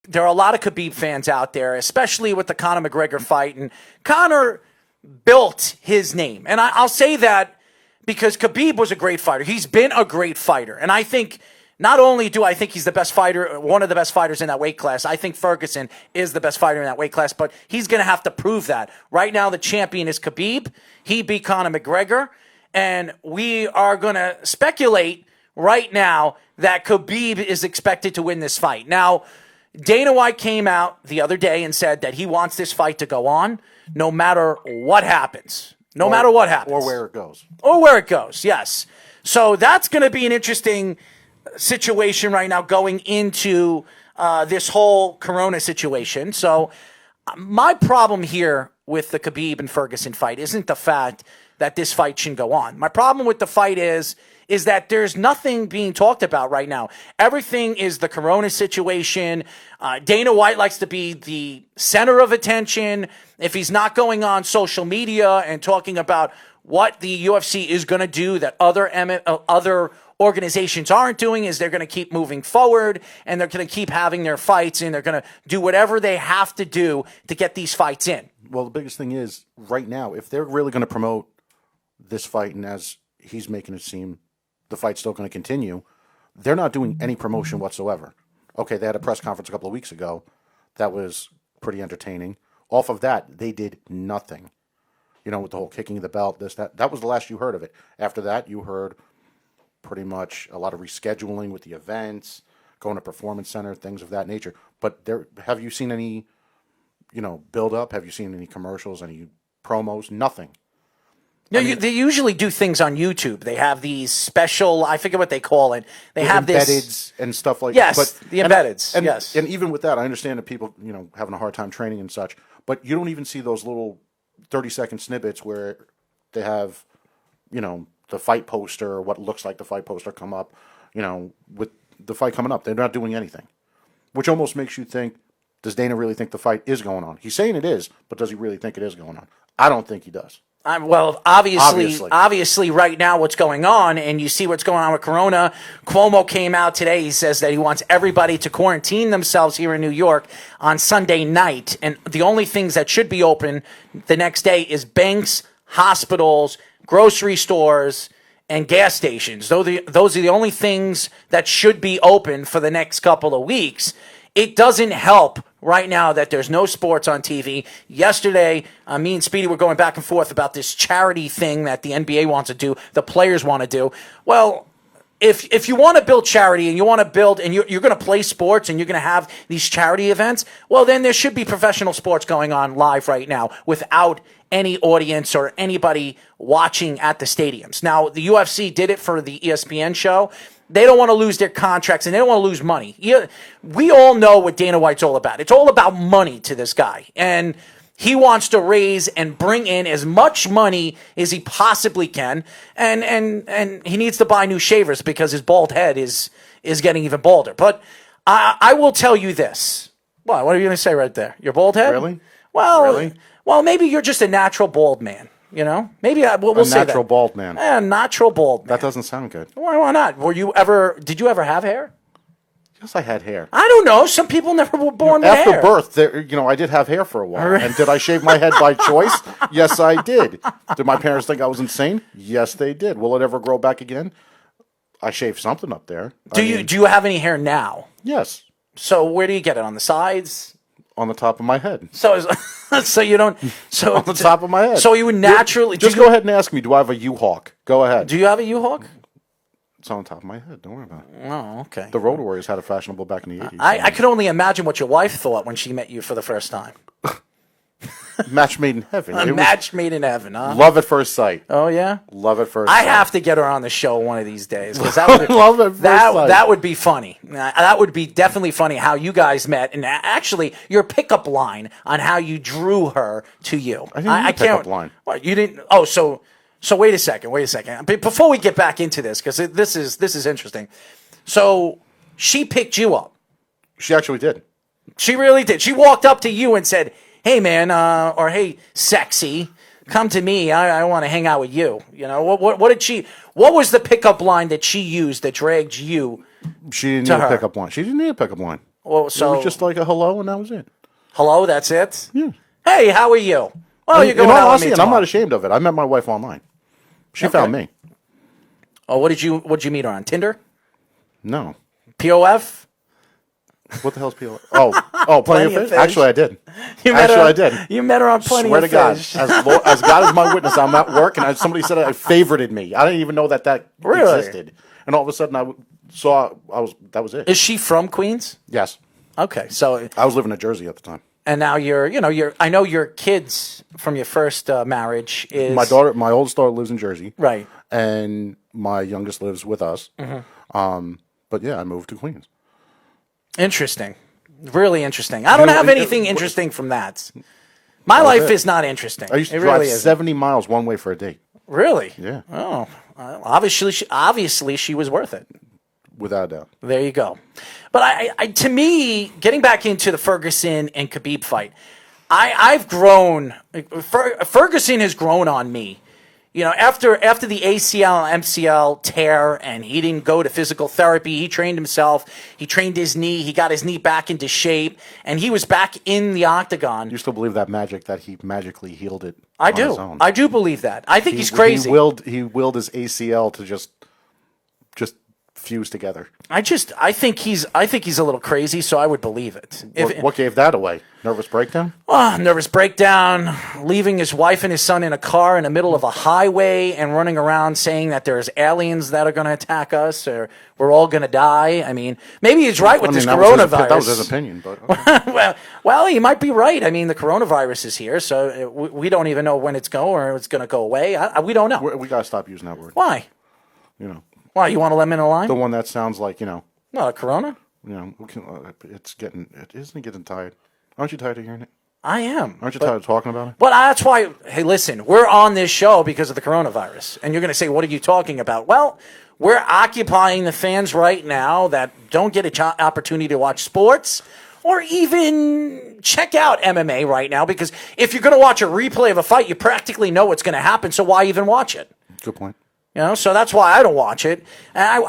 there are a lot of Khabib fans out there, especially with the Conor McGregor fight. And Conor built his name. And I'll say that because Khabib was a great fighter. He's been a great fighter. And I think not only do I think he's the best fighter, one of the best fighters in that weight class, I think Ferguson is the best fighter in that weight class, but he's going to have to prove that. Right now, the champion is Khabib. He beat Conor McGregor. And we are going to speculate right now that Khabib is expected to win this fight. Now, Dana White came out the other day and said that he wants this fight to go on no matter what happens. No matter what happens. Or where it goes. Or where it goes, yes. So that's going to be an interesting situation right now going into this whole Corona situation. So my problem here with the Khabib and Ferguson fight isn't the fact that this fight shouldn't go on. My problem with the fight is that there's nothing being talked about right now. Everything is the Corona situation. Dana White likes to be the center of attention. If he's not going on social media and talking about what the UFC is going to do that other organizations aren't doing, is they're going to keep moving forward and they're going to keep having their fights and they're going to do whatever they have to do to get these fights in. Well, the biggest thing is right now, if they're really going to promote this fight, and as he's making it seem, the fight's still going to continue, they're not doing any promotion whatsoever. Okay, they had a press conference a couple of weeks ago. That was pretty entertaining. Off of that, they did nothing. You know, with the whole kicking of the belt, this, that. That was the last you heard of it. After that, you heard pretty much a lot of rescheduling with the events, going to Performance Center, things of that nature. But have you seen any, build up? Have you seen any commercials, any promos? Nothing. No, they usually do things on YouTube. They have these special, I forget what they call it. They have embeddeds and stuff like that. Yes, the embeddeds. Yes. And even with that, I understand that people, having a hard time training and such, but you don't even see those little 30-second snippets where they have, the fight poster or what looks like the fight poster come up, with the fight coming up. They're not doing anything, which almost makes you think, does Dana really think the fight is going on? He's saying it is, but does he really think it is going on? I don't think he does. Well, obviously, right now what's going on, and you see what's going on with Corona. Cuomo came out today. He says that he wants everybody to quarantine themselves here in New York on Sunday night. And the only things that should be open the next day is banks, hospitals, grocery stores, and gas stations. Those are the only things that should be open for the next couple of weeks. It doesn't help right now that there's no sports on TV. Yesterday, me and Speedy were going back and forth about this charity thing that the NBA wants to do, the players want to do. Well, if you want to build charity and you want to build and you're going to play sports and you're going to have these charity events, well, then there should be professional sports going on live right now without any audience or anybody watching at the stadiums. Now, the UFC did it for the ESPN show. They don't want to lose their contracts, and they don't want to lose money. We all know what Dana White's all about. It's all about money to this guy. And he wants to raise and bring in as much money as he possibly can. And he needs to buy new shavers because his bald head is getting even balder. But I will tell you this. What are you going to say right there? Your bald head? Really? Well, maybe you're just a natural bald man. Maybe we'll say that. A natural bald man. Yeah, natural bald man. That doesn't sound good. Why not? Did you ever have hair? Yes, I had hair. I don't know. Some people never were born with hair. After birth, I did have hair for a while. And did I shave my head by choice? Yes, I did. Did my parents think I was insane? Yes, they did. Will it ever grow back again? I shaved something up there. Do you have any hair now? Yes. So where do you get it? On the sides? On the top of my head. So you don't. So on the top of my head. So you would naturally just go ahead and ask me. Do I have a U-Hawk? Go ahead. Do you have a U-Hawk? It's on the top of my head. Don't worry about it. Oh, okay. The Road Warriors had a fashionable back in the 80s. I could only imagine what your wife thought when she met you for the first time. Match made in heaven. Match made in heaven, huh? Love at first sight. Oh, yeah? Love at first sight. I have to get her on the show one of these days. Love at first sight. That would be funny. That would be definitely funny how you guys met. And actually, your pickup line on how you drew her to you. I didn't need a pickup line. What, you didn't? Oh, so wait a second. Before we get back into this, because this is interesting. So she picked you up. She actually did. She really did. She walked up to you and said, "Hey, man," or "Hey, sexy, come to me. I want to hang out with you." What did she? What was the pickup line that she used that dragged you? She didn't need a pickup line. She didn't need a pickup line. Well, It was just like a hello, and that was it. Hello, that's it? Yeah. Hey, how are you? Well, you're In going all out with honesty, me and I'm tomorrow. not ashamed of it. I met my wife online. She found me. Oh, what did you meet her on? Tinder? No. POF? What the hell's POF? Oh, Plenty of Fish? Actually, I did. I did. You met her on Plenty Swear of to Fish. God, as God is my witness, I'm at work, and somebody said it favorited me. I didn't even know that Really? existed. And all of a sudden, that was it. Is she from Queens? Yes. Okay, so I was living in Jersey at the time. and now I know your kids from your first marriage is My oldest daughter lives in Jersey. right. And my youngest lives with us. But yeah, I moved to Queens. Interesting. Really interesting. I don't have anything interesting from that. My life is not interesting. I used to it drive really isn't. 70 miles one way for a date. Really? Yeah. Oh, obviously she was worth it. Without a doubt. There you go. But I to me, getting back into the Ferguson and Khabib fight, I've grown. Ferguson has grown on me. You know, after the ACL and MCL tear, and he didn't go to physical therapy, he trained himself. He trained his knee. He got his knee back into shape, and he was back in the octagon. You still believe that he magically healed it? I on do. his own? I do believe that. I think he's crazy. He willed his ACL to just fuse together. I think he's a little crazy, so I would believe it. What gave that away? Nervous breakdown? Nervous breakdown, leaving his wife and his son in a car in the middle of a highway and running around saying that there's aliens that are going to attack us or we're all going to die. I mean, maybe he's right with this coronavirus. That was his opinion. But okay. well, he might be right. I mean, the coronavirus is here, so we don't even know when it's going or it's going to go away. We don't know. We got to stop using that word. Why? Why, you want to let him in a line? The one that sounds like, Not a corona? Isn't it getting tired? Aren't you tired of hearing it? I am. Aren't you tired of talking about it? But that's why, hey, listen, we're on this show because of the coronavirus. And you're going to say, what are you talking about? Well, we're occupying the fans right now that don't get an opportunity to watch sports or even check out MMA right now, because if you're going to watch a replay of a fight, you practically know what's going to happen, so why even watch it? Good point. So that's why I don't watch it. And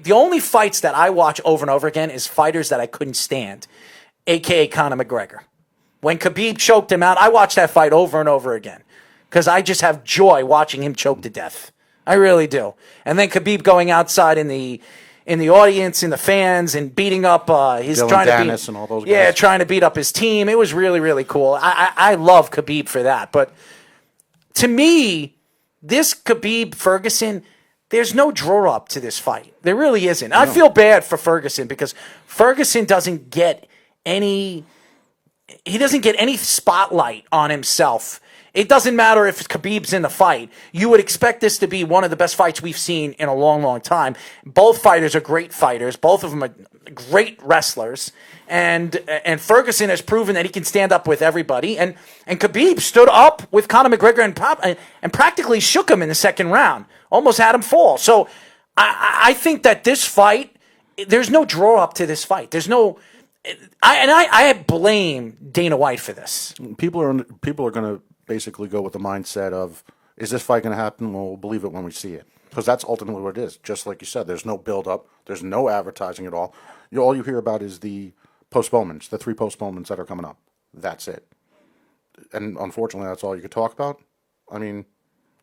the only fights that I watch over and over again is fighters that I couldn't stand, a.k.a. Conor McGregor. When Khabib choked him out, I watched that fight over and over again because I just have joy watching him choke to death. I really do. And then Khabib going outside in the audience, in the fans, and beating up Dennis and all those guys. trying to beat up his team. It was really, really cool. I love Khabib for that. But to me, this Khabib-Ferguson, there's no draw up to this fight. There really isn't. No. I feel bad for Ferguson because Ferguson doesn't get any spotlight on himself. It doesn't matter if Khabib's in the fight. You would expect this to be one of the best fights we've seen in a long, long time. Both fighters are great fighters. Both of them are great wrestlers. And Ferguson has proven that he can stand up with everybody. And Khabib stood up with Conor McGregor and practically shook him in the second round. Almost had him fall. So I think that this fight, there's no draw up to this fight. There's no... I blame Dana White for this. People are going to basically go with the mindset of, is this fight going to happen? Well, we'll believe it when we see it. Because that's ultimately what it is. Just like you said, there's no build-up. There's no advertising at all. All you hear about is the postponements, the 3 postponements that are coming up. That's it. And unfortunately, that's all you could talk about. I mean...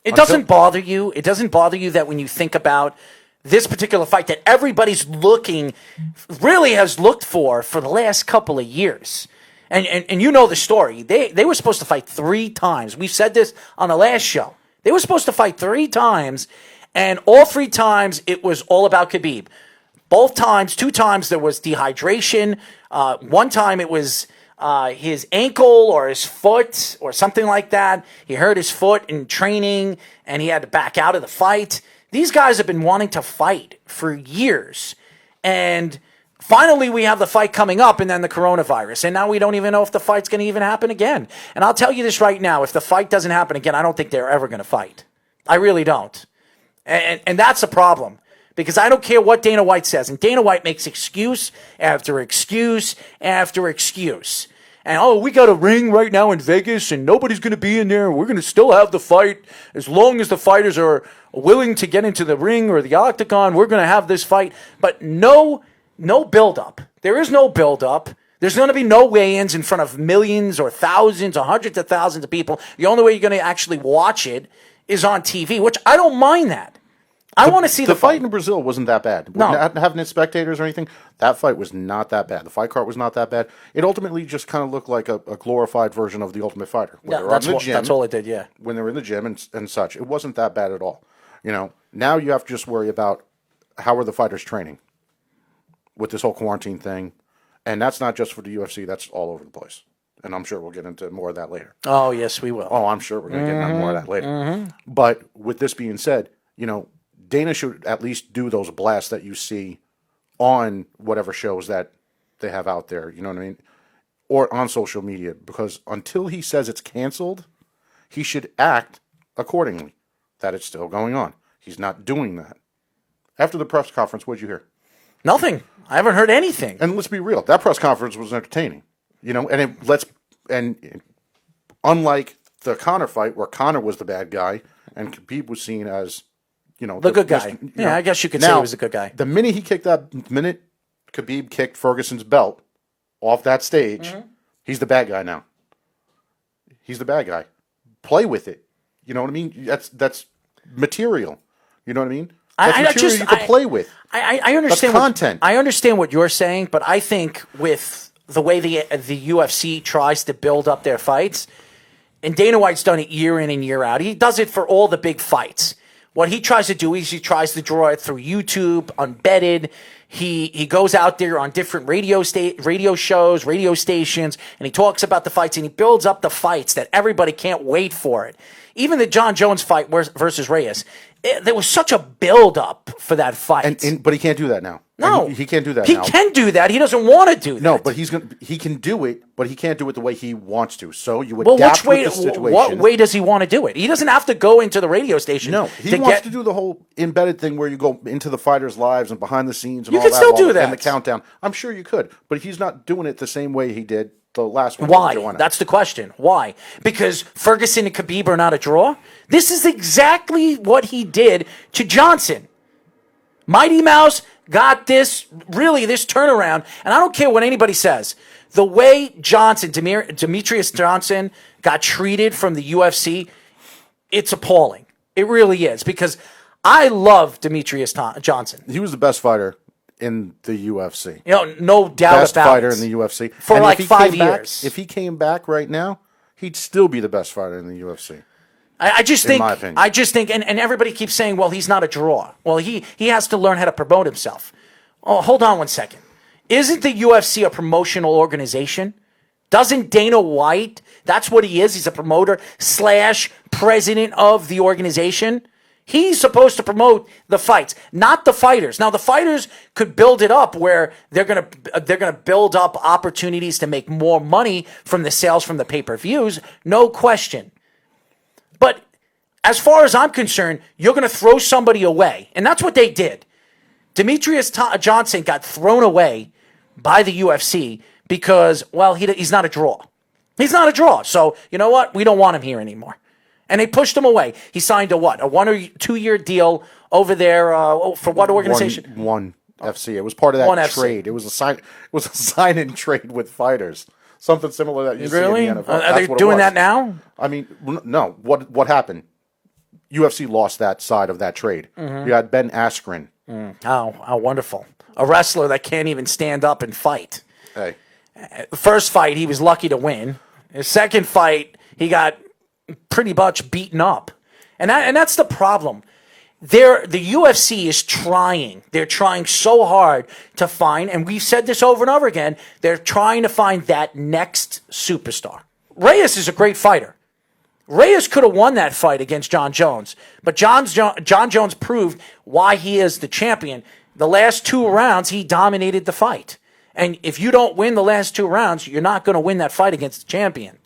It doesn't bother you? It doesn't bother you that when you think about this particular fight that everybody's really has looked for the last couple of years. And you know the story. They were supposed to fight 3 times. We've said this on the last show. They were supposed to fight 3 times, and all 3 times it was all about Khabib. Both times, 2 times there was dehydration. 1 time it was his ankle or his foot or something like that. He hurt his foot in training, and he had to back out of the fight. These guys have been wanting to fight for years. And finally, we have the fight coming up and then the coronavirus. And now we don't even know if the fight's going to even happen again. And I'll tell you this right now. If the fight doesn't happen again, I don't think they're ever going to fight. I really don't. And that's a problem. Because I don't care what Dana White says. And Dana White makes excuse after excuse after excuse. And, we got a ring right now in Vegas, and nobody's going to be in there. We're going to still have the fight. As long as the fighters are willing to get into the ring or the octagon, we're going to have this fight. But no build-up There is no build-up. There's going to be no weigh-ins in front of millions or thousands or hundreds of thousands of people. The only way you're going to actually watch it is on TV, which I don't mind that. I want to see the fight in Brazil wasn't that bad. No. Not having its spectators or anything, that fight was not that bad. The fight card was not that bad. It ultimately just kind of looked like a glorified version of The Ultimate Fighter. Yeah, that's all it did, yeah. When they were in the gym and such. It wasn't that bad at all. Now you have to just worry about how are the fighters training with this whole quarantine thing. And that's not just for the UFC. That's all over the place. And I'm sure we'll get into more of that later. Oh, yes, we will. Oh, I'm sure we're going to get into more of that later. But with this being said, Dana should at least do those blasts that you see on whatever shows that they have out there, you know what I mean? Or on social media, because until he says it's canceled, he should act accordingly, that it's still going on. He's not doing that. After the press conference, what did you hear? Nothing. I haven't heard anything. And let's be real, that press conference was entertaining, and unlike the Conor fight, where Conor was the bad guy and Khabib was seen as the good guy. I guess you could say he was a good guy. The minute Khabib kicked Ferguson's belt off that stage, he's the bad guy now. He's the bad guy. Play with it. You know what I mean? That's material. You know what I mean? That's material you can play with. I understand content. I understand what you're saying, but I think with the way the UFC tries to build up their fights, and Dana White's done it year in and year out. He does it for all the big fights. What he tries to do is he tries to draw it through YouTube, unvetted. He goes out there on different radio shows, radio stations, and he talks about the fights, and he builds up the fights that everybody can't wait for it. Even the John Jones fight versus Reyes, there was such a build-up for that fight. But he can't do that now. No. He can't do that now. He can do that. He doesn't want to do that. No, but he can do it, but he can't do it the way he wants to. So you adapt with the situation. What way does he want to do it? He doesn't have to go into the radio station. No, he wants to do the whole embedded thing where you go into the fighters' lives and behind the scenes and you all that. You can still do that. And the countdown. I'm sure you could, but he's not doing it the same way he did the last one. Why? That's the question. Why? Because Ferguson and Khabib are not a draw? This is exactly what he did to Johnson. Mighty Mouse got this turnaround, and I don't care what anybody says. The way Demetrius Johnson got treated from the UFC, it's appalling. It really is, because I love Demetrius Johnson. He was the best fighter in the UFC. No doubt best about fighter it. in the UFC. For like 5 years. If he came back right now, he'd still be the best fighter in the UFC. I just think, in my opinion. I just think, and everybody keeps saying, well, he's not a draw. Well, he has to learn how to promote himself. Oh, hold on one second. Isn't the UFC a promotional organization? Doesn't Dana White, that's what he is, he's a promoter / president of the organization? He's supposed to promote the fights, not the fighters. Now, the fighters could build it up where they're gonna build up opportunities to make more money from the sales from the pay-per-views, no question. But as far as I'm concerned, you're going to throw somebody away. And that's what they did. Demetrius Johnson got thrown away by the UFC because, well, he's not a draw. He's not a draw. So, you know what? We don't want him here anymore. And they pushed him away. He signed a 1 or 2 year deal over there for what organization? One FC. It was part of that trade. It was a sign-in trade with fighters. Something similar that you see in the NFL. Are they doing that now? I mean, no. What happened? UFC lost that side of that trade. You had Ben Askren. How wonderful. A wrestler that can't even stand up and fight. Hey. First fight, he was lucky to win. His second fight, he got pretty much beaten up. And that's the problem. The UFC is trying. They're trying so hard to find, and we've said this over and over again, they're trying to find that next superstar. Reyes is a great fighter. Reyes could have won that fight against John Jones, but John Jones proved why he is the champion. The last 2 rounds, he dominated the fight. And if you don't win the last 2 rounds, you're not going to win that fight against the champion.